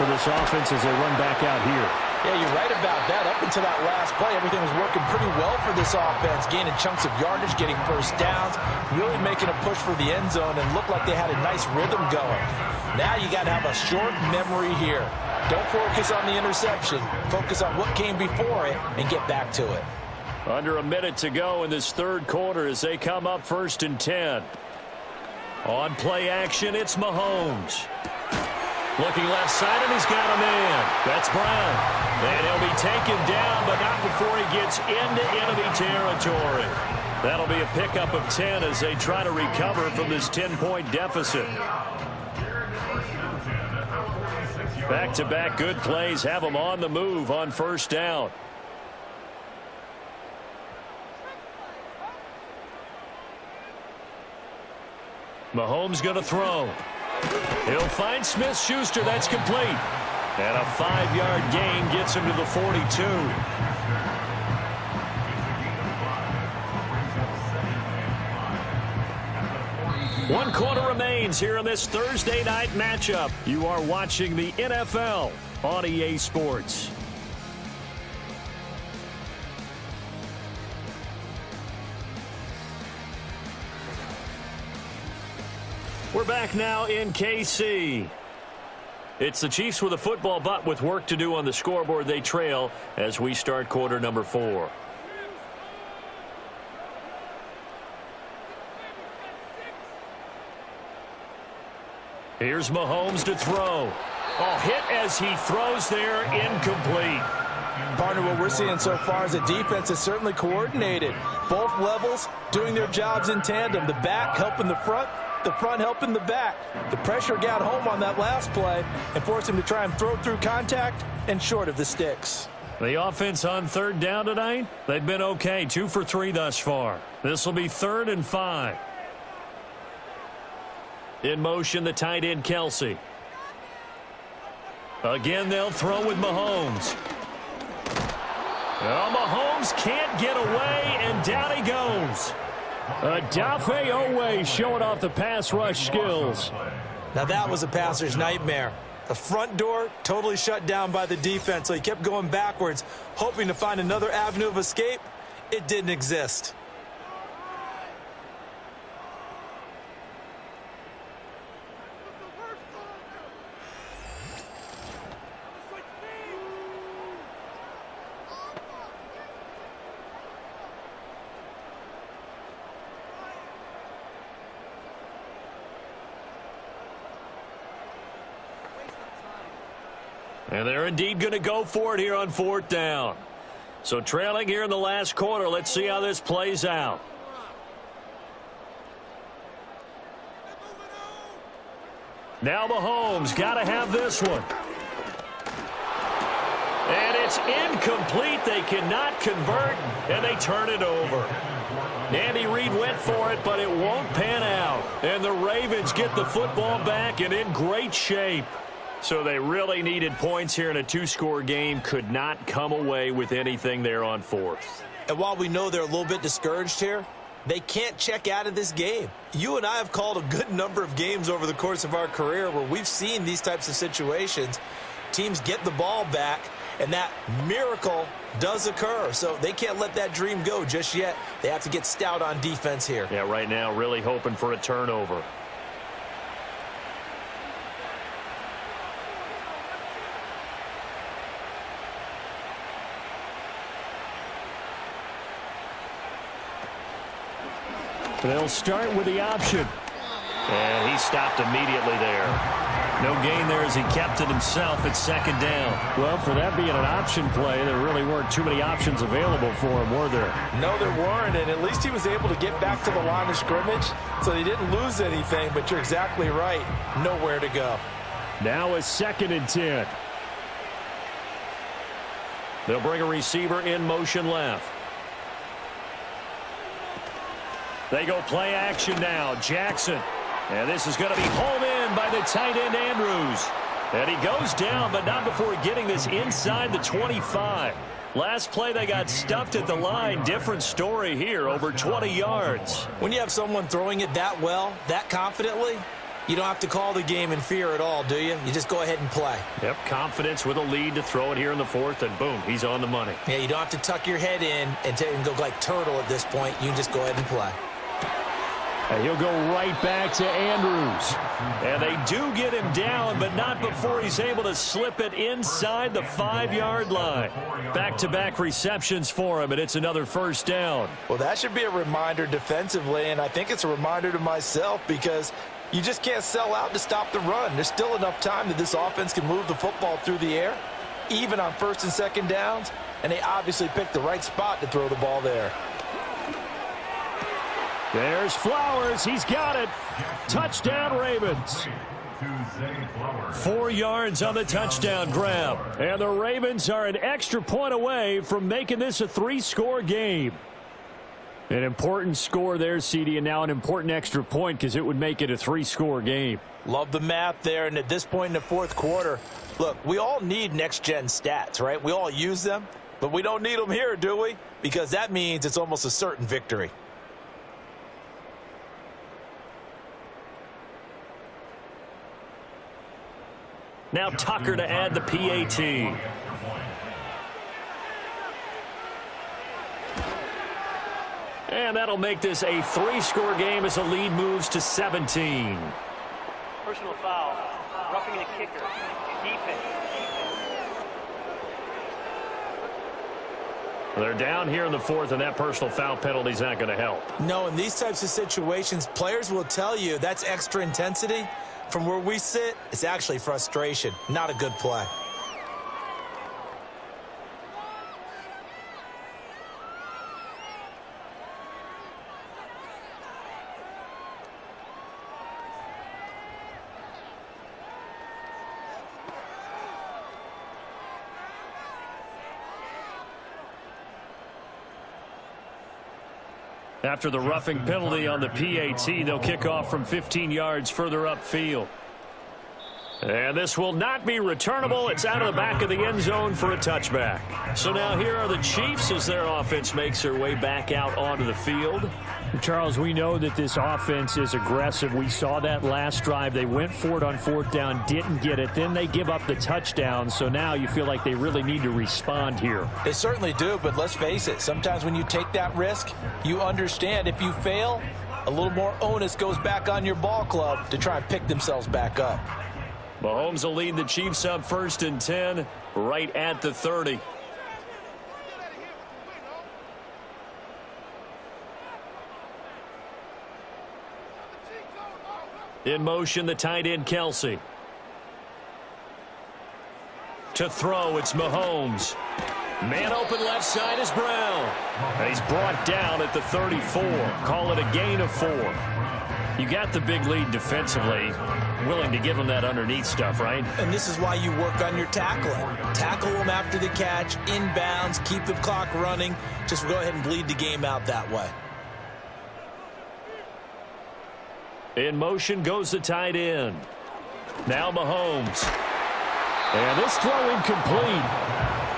C: for this offense as they run back out here.
B: Yeah, you're right about that. Up until that last play, everything was working pretty well for this offense, gaining chunks of yardage, getting first downs, really making a push for the end zone, and looked like they had a nice rhythm going. Now you got to have a short memory here. Don't focus on the interception. Focus on what came before it and get back to it.
A: Under a minute to go in this third quarter as they come up 1st and 10. On play action, it's Mahomes. Looking left side, and he's got a man. That's Brown. And he'll be taken down, but not before he gets into enemy territory. That'll be a pickup of 10 as they try to recover from this 10-point deficit. Back-to-back good plays have them on the move on first down. Mahomes going to throw. He'll find Smith-Schuster. That's complete. And a 5-yard gain gets him to the 42. One quarter remains here in this Thursday night matchup. You are watching the NFL on EA Sports. We're back now in KC. It's the Chiefs with a football, but with work to do on the scoreboard. They trail as we start quarter number 4. Here's Mahomes to throw. Oh, hit as he throws there, incomplete.
B: Partner, what we're seeing so far is the defense is certainly coordinated. Both levels doing their jobs in tandem. The back helping the front helping the back. The pressure got home on that last play and forced him to try and throw through contact and short of the sticks.
A: The offense on third down tonight, they've been okay. 2 for 3 thus far. This will be 3rd and 5. In motion, the tight end, Kelsey. Again, they'll throw with Mahomes. Oh, Mahomes can't get away, and down he goes. Odafe Oweh showing off the pass rush skills.
B: Now that was a passer's nightmare. The front door totally shut down by the defense, so he kept going backwards, hoping to find another avenue of escape. It didn't exist.
A: And they're indeed going to go for it here on 4th down. So trailing here in the last quarter. Let's see how this plays out.
C: Now Mahomes got to have this one.
A: And it's incomplete. They cannot convert, and they turn it over. Andy Reid went for it, but it won't pan out. And the Ravens get the football back and in great shape. So they really needed points here in a two-score game. Could not come away with anything there on fourth.
B: And while we know they're a little bit discouraged here, they can't check out of this game. You and I have called a good number of games over the course of our career where we've seen these types of situations. Teams get the ball back, and that miracle does occur. So they can't let that dream go just yet. They have to get stout on defense here.
A: Yeah, right now really hoping for a turnover.
C: They'll start with the option.
A: And he stopped immediately there. No gain there as he kept it himself at second down.
C: Well, for that being an option play, there really weren't too many options available for him, were there?
B: No, there weren't, and at least he was able to get back to the line of scrimmage, so they didn't lose anything, but you're exactly right. Nowhere to go.
C: Now a 2nd and 10.
A: They'll bring a receiver in motion left.
C: They go play action now. Jackson. And this is going to be home in by the tight end Andrews. And he goes down, but not before getting this inside the 25. Last play they got stuffed at the line. Different story here, over 20 yards.
B: When you have someone throwing it that well, that confidently, you don't have to call the game in fear at all, do you? You just go ahead and play.
A: Yep, confidence with a lead to throw it here in the fourth, and boom, he's on the money.
B: Yeah, you don't have to tuck your head in and go like turtle at this point. You can just go ahead and play.
C: And he'll go right back to Andrews.
A: And they do get him down, but not before he's able to slip it inside the 5-yard line. Back-to-back receptions for him, and it's another first down.
B: Well, that should be a reminder defensively, and I think it's a reminder to myself because you just can't sell out to stop the run. There's still enough time that this offense can move the football through the air, even on 1st and 2nd downs, and they obviously picked the right spot to throw the ball there.
C: There's Flowers. He's got it. Touchdown, Ravens.
A: 4 yards on the touchdown grab.
C: And the Ravens are an extra point away from making this a 3-score game. An important score there, CD, and now an important extra point because it would make it a 3-score game.
B: Love the math there, and at this point in the fourth quarter, look, we all need next-gen stats, right? We all use them, but we don't need them here, do we? Because that means it's almost a certain victory.
A: Now Tucker to add the PAT. And that'll make this a 3-score game as the lead moves to 17.
E: Personal foul. Roughing the kicker. Defense.
A: They're down here in the fourth, and that personal foul penalty is not going to help.
B: No, in these types of situations, players will tell you that's extra intensity. From where we sit, it's actually frustration. Not a good play.
A: After the roughing penalty on the PAT, they'll kick off from 15 yards further upfield. And this will not be returnable. It's out of the back of the end zone for a touchback. So now here are the Chiefs as their offense makes their way back out onto the field.
C: Charles, we know that this offense is aggressive. We saw that last drive. They went for it on 4th down, didn't get it. Then they give up the touchdown. So now you feel like they really need to respond here.
B: They certainly do, but let's face it. Sometimes when you take that risk, you understand if you fail, a little more onus goes back on your ball club to try and pick themselves back up.
A: Mahomes will lead the Chiefs up 1st and 10 right at the 30. In motion, the tight end, Kelsey. To throw, it's Mahomes. Man open left side is Brown. And he's brought down at the 34. Call it a gain of 4. You got the big lead defensively. Willing to give them that underneath stuff, right?
B: And this is why you work on your tackling. Tackle them after the catch, inbounds, keep the clock running. Just go ahead and bleed the game out that way.
A: In motion goes the tight end. Now Mahomes.
C: And this throw incomplete.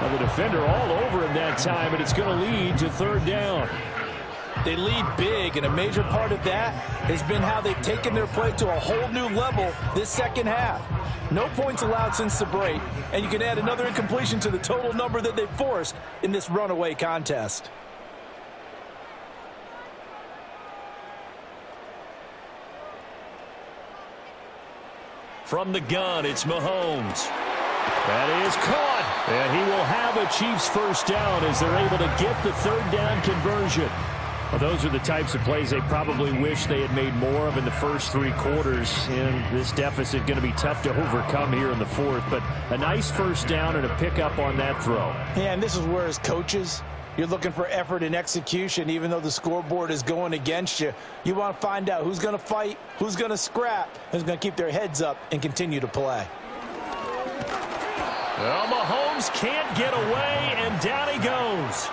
C: Well, the defender all over him that time, and it's going to lead to 3rd down.
B: They lead big, and a major part of that has been how they've taken their play to a whole new level this second half. No points allowed since the break, and you can add another incompletion to the total number that they forced in this runaway contest.
A: From the gun, it's Mahomes.
C: That is caught, and he will have a Chiefs first down as they're able to get the 3rd down conversion. Well, those are the types of plays they probably wish they had made more of in the first 3 quarters. And this deficit going to be tough to overcome here in the 4th. But a nice first down and a pickup on that throw.
B: Yeah, and this is where as coaches, you're looking for effort and execution. Even though the scoreboard is going against you, you want to find out who's going to fight, who's going to scrap, who's going to keep their heads up and continue to play.
A: Well, Mahomes can't get away, and down he goes.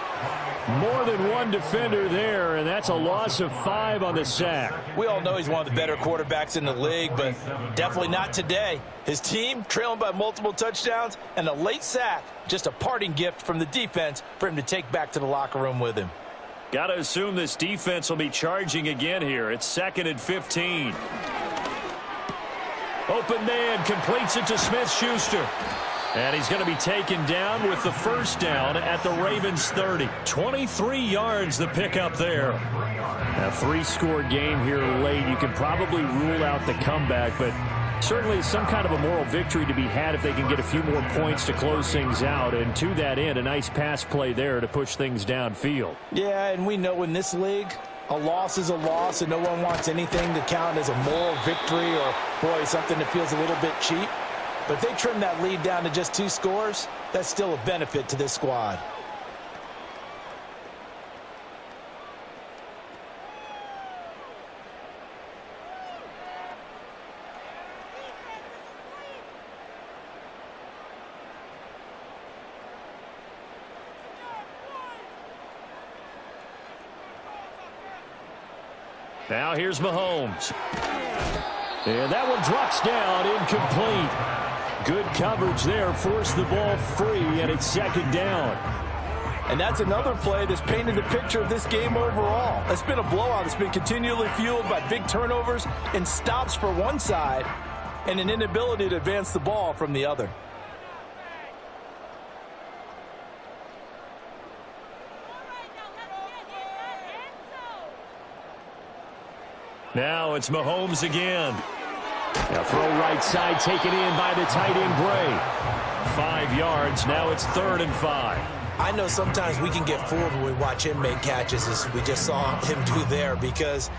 C: More than one defender there, and that's a loss of 5 on the sack.
B: We all know he's one of the better quarterbacks in the league, but definitely not today. His team trailing by multiple touchdowns and a late sack, just a parting gift from the defense for him to take back to the locker room with him.
A: Got to assume this defense will be charging again here. It's 2nd and 15. Open man completes it to Smith-Schuster. And he's going to be taken down with the first down at the Ravens 30. 23 yards the pickup there.
C: A 3-score game here late. You can probably rule out the comeback, but certainly some kind of a moral victory to be had if they can get a few more points to close things out. And to that end, a nice pass play there to push things downfield.
B: Yeah, and we know in this league, a loss is a loss, and no one wants anything to count as a moral victory or, boy, something that feels a little bit cheap. But if they trim that lead down to just 2 scores, that's still a benefit to this squad.
A: Now here's Mahomes.
C: And that one drops down, incomplete. Good coverage there, forced the ball free, and it's 2nd down.
B: And that's another play that's painted the picture of this game overall. It's been a blowout. It's been continually fueled by big turnovers and stops for one side and an inability to advance the ball from the other.
A: Now it's Mahomes again.
C: Now throw right side, taken in by the tight end Gray.
A: 5 yards. Now it's 3rd and 5.
B: I know sometimes we can get fooled when we watch him make catches, as we just saw him do there, because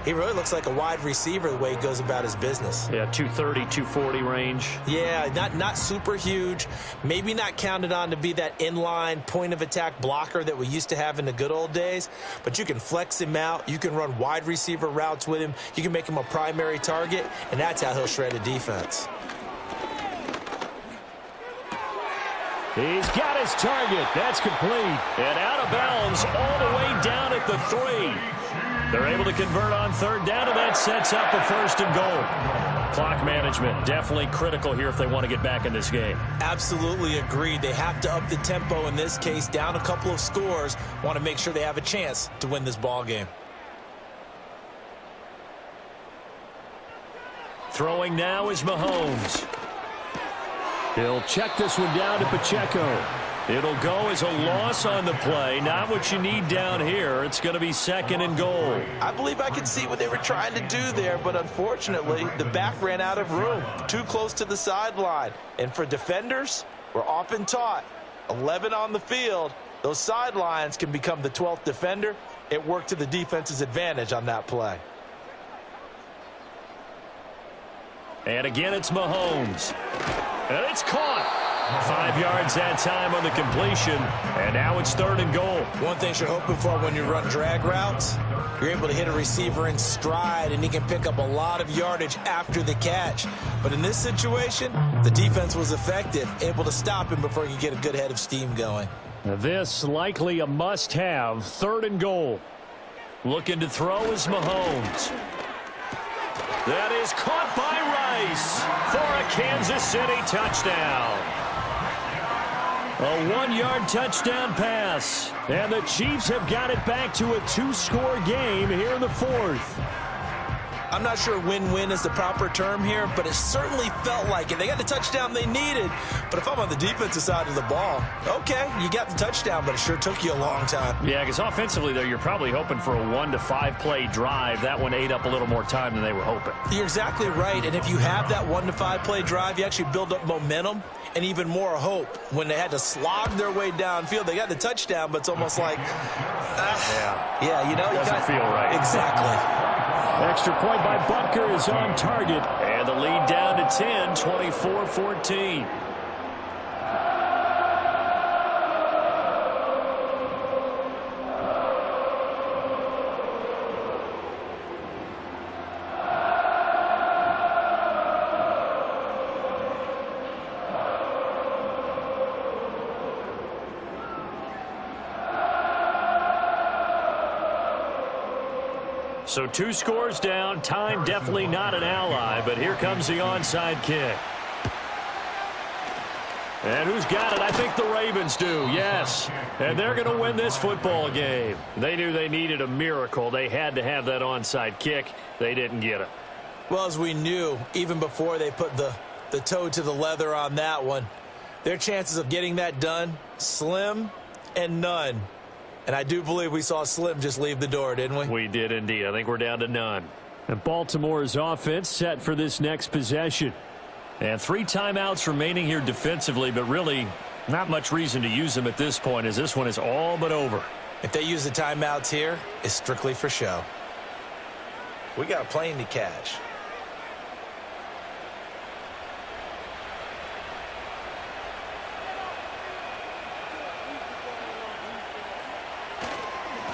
B: he really looks like a wide receiver the way he goes about his business.
A: Yeah, 230, 240 range.
B: Yeah, not super huge. Maybe not counted on to be that inline point-of-attack blocker that we used to have in the good old days. But you can flex him out. You can run wide receiver routes with him. You can make him a primary target, and that's how he'll shred a defense.
C: He's got his target. That's complete.
A: And out of bounds all the way down at the 3. They're able to convert on 3rd down, and that sets up a 1st and goal. Clock management definitely critical here if they want to get back in this game.
B: Absolutely agreed. They have to up the tempo in this case, down a couple of scores. Want to make sure they have a chance to win this ball game.
A: Throwing now is Mahomes.
C: He'll check this one down to Pacheco.
A: It'll go as a loss on the play. Not what you need down here. It's going to be 2nd and goal.
B: I believe I could see what they were trying to do there, but unfortunately, the back ran out of room. Too close to the sideline. And for defenders, we're often taught, 11 on the field, those sidelines can become the 12th defender. It worked to the defense's advantage on that play.
A: And again, it's Mahomes. And it's caught. 5 yards that time on the completion, and now it's 3rd and goal.
B: One thing you're hoping for when you run drag routes, you're able to hit a receiver in stride, and he can pick up a lot of yardage after the catch. But in this situation, the defense was effective, able to stop him before he could get a good head of steam going.
C: This likely a must-have, 3rd and goal.
A: Looking to throw is Mahomes. That is caught by Rice for a Kansas City touchdown. A 1-yard touchdown pass. And the Chiefs have got it back to a 2-score game here in the 4th.
B: I'm not sure win-win is the proper term here, but it certainly felt like it. They got the touchdown they needed, but if I'm on the defensive side of the ball, okay, you got the touchdown, but it sure took you a long time.
A: Yeah, because offensively, though, you're probably hoping for a 1 to 5 play drive. That one ate up a little more time than they were hoping.
B: You're exactly right, and if you have that 1 to 5 play drive, you actually build up momentum and even more hope. When they had to slog their way downfield, they got the touchdown, but it's almost like, yeah, you know,
A: doesn't feel right.
B: Exactly.
C: Extra point by Butker is on target.
A: And the lead down to 10, 24-14. So 2 scores down. Time definitely not an ally, but here comes the onside kick. And who's got it? I think the Ravens do, yes. And they're going to win this football game. They knew they needed a miracle. They had to have that onside kick. They didn't get it.
B: Well, as we knew, even before they put the toe to the leather on that one, their chances of getting that done, slim and none. And I do believe we saw Slim just leave the door, didn't we?
A: We did indeed. I think we're down to none.
C: And Baltimore's offense set for this next possession.
A: And 3 timeouts remaining here defensively, but really not much reason to use them at this point, as this one is all but over.
B: If they use the timeouts here, it's strictly for show. We got a plane to catch.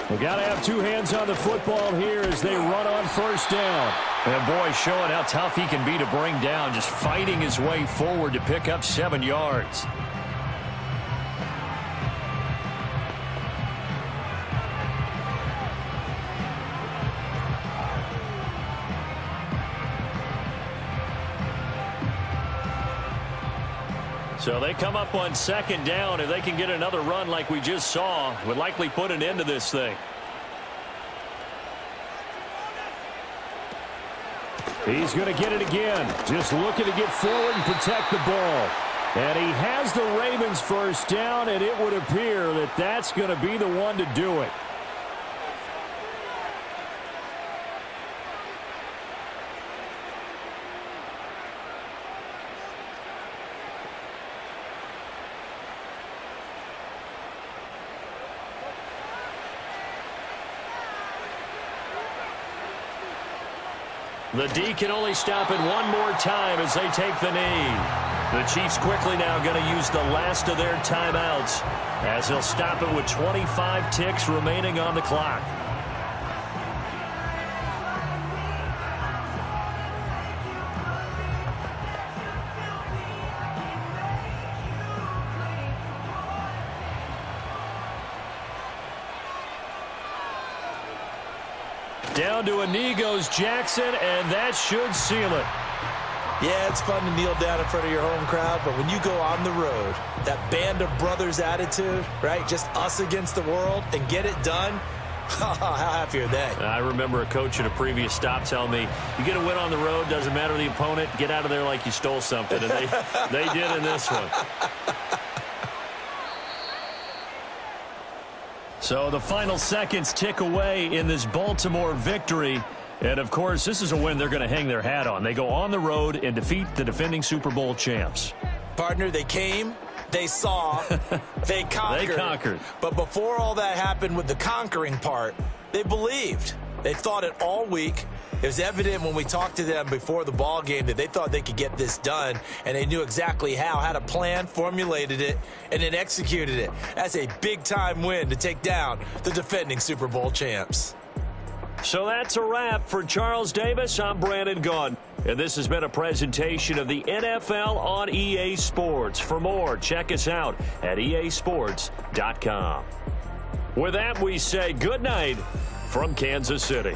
C: We've got to have 2 hands on the football here as they run on 1st down.
A: And boy, showing how tough he can be to bring down, just fighting his way forward to pick up 7 yards. So they come up on 2nd down. If they can get another run like we just saw, would likely put an end to this thing.
C: He's going to get it again. Just looking to get forward and protect the ball. And he has the Ravens 1st down, and it would appear that that's going to be the one to do it.
A: The D can only stop it one more time as they take the knee. The Chiefs quickly now going to use the last of their timeouts as they'll stop it with 25 ticks remaining on the clock. Down to a knee goes Jackson, and that should seal it.
B: Yeah, it's fun to kneel down in front of your home crowd, but when you go on the road, that band of brothers attitude, right, just us against the world, and get it done, how happy are they?
A: I remember a coach at a previous stop telling me, you get a win on the road, doesn't matter the opponent, get out of there like you stole something, and they did in this one. So the final seconds tick away in this Baltimore victory. And, of course, this is a win they're going to hang their hat on. They go on the road and defeat the defending Super Bowl champs.
B: Partner, they came, they saw, they conquered.
A: They conquered.
B: But before all that happened with the conquering part, they believed. They thought it all week. It was evident when we talked to them before the ball game that they thought they could get this done, and they knew exactly how, had a plan, formulated it, and then executed it. That's a big-time win to take down the defending Super Bowl champs.
C: So that's a wrap for Charles Davis. I'm Brandon Gunn, and this has been a presentation of the NFL on EA Sports. For more, check us out at easports.com. With that, we say good night from Kansas City.